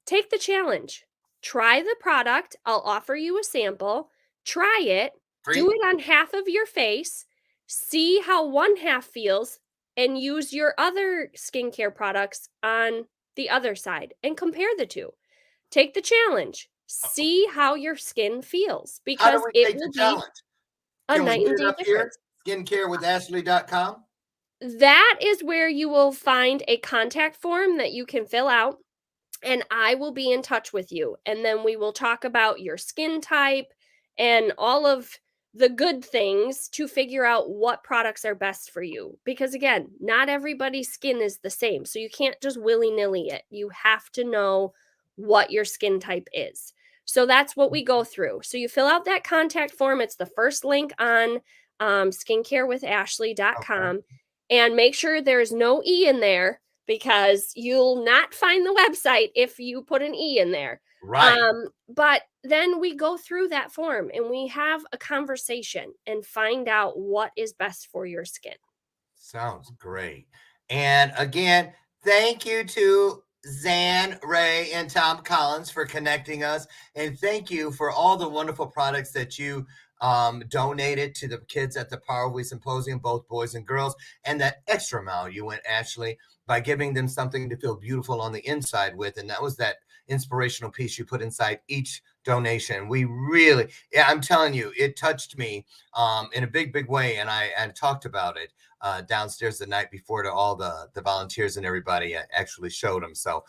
take the challenge. Try the product. I'll offer you a sample. Try it. Do it on half of your face. See how one half feels and use your other skincare products on the other side and compare the two. Take the challenge. See how your skin feels because it will be a night and day difference. Skincarewithashley.com. That is where you will find a contact form that you can fill out, and I will be in touch with you. And then we will talk about your skin type and all of the good things to figure out what products are best for you. Because again, not everybody's skin is the same. So you can't just willy-nilly it. You have to know what your skin type is. So that's what we go through. So you fill out that contact form. It's the first link on skincarewithashley.com. And make sure there's no E in there because you'll not find the website if you put an E in there. Right. But then we go through that form and we have a conversation and find out what is best for your skin. Sounds great. And again, thank you to Zan, Ray, and Tom Collins for connecting us. And thank you for all the wonderful products that you donated to the kids at the Power Week Symposium, both boys and girls, and that extra mile you went, Ashley, by giving them something to feel beautiful on the inside with. And that was that inspirational piece you put inside each donation. We really, I'm telling you, it touched me in a big, big way. And I talked about it downstairs the night before to all the volunteers and everybody. I actually showed them. So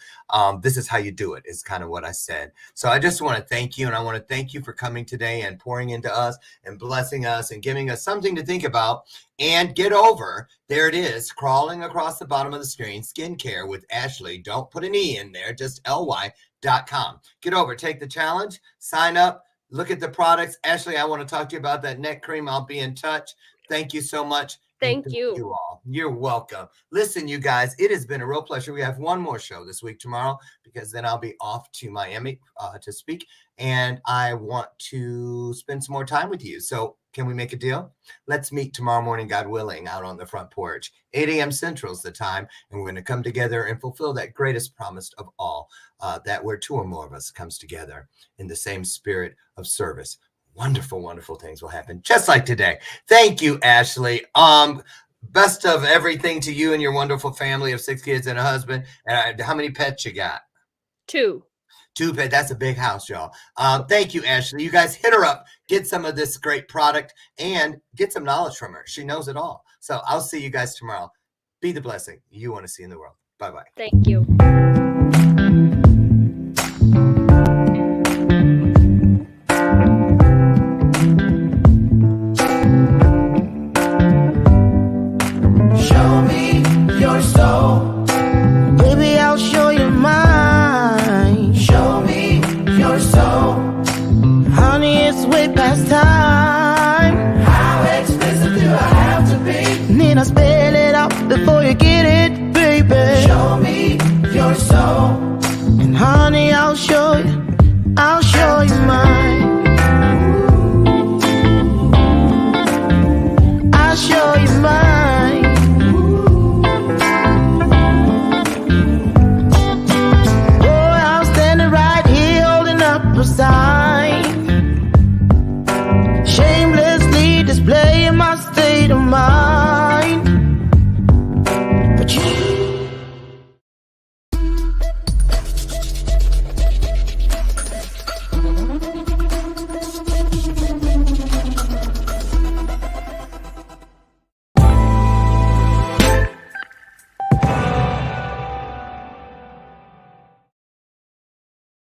this is how you do it is kind of what I said. So I just want to thank you. And I want to thank you for coming today and pouring into us and blessing us and giving us something to think about and get over. There it is, crawling across the bottom of the screen, Skincare with Ashley. Don't put an E in there, just ly.com. Get over, take the challenge, sign up, look at the products. Ashley, I want to talk to you about that neck cream. I'll be in touch. Thank you so much. Thank you. You all. You're welcome. Listen, you guys, it has been a real pleasure. We have one more show this week tomorrow because then I'll be off to Miami to speak, and I want to spend some more time with you. So can we make a deal? Let's meet tomorrow morning, God willing, out on the front porch. 8 a.m. Central is the time, and we're going to come together and fulfill that greatest promise of all, that where 2 or more of us comes together in the same spirit of service. Wonderful, wonderful things will happen just like today. Thank you, Ashley. Best of everything to you and your wonderful family of 6 kids and a husband. And how many pets you got? 2. 2 pets. That's a big house, y'all. Thank you, Ashley. You guys hit her up, get some of this great product, and get some knowledge from her. She knows it all. So I'll see you guys tomorrow. Be the blessing you want to see in the world. Bye-bye. Thank you. Baby, I'll show you mine. Show me your soul. Honey, it's way past time. How expensive do I have to be? Need I spell it out before you get it, baby? Show me your soul. And honey, I'll show you mine. mind.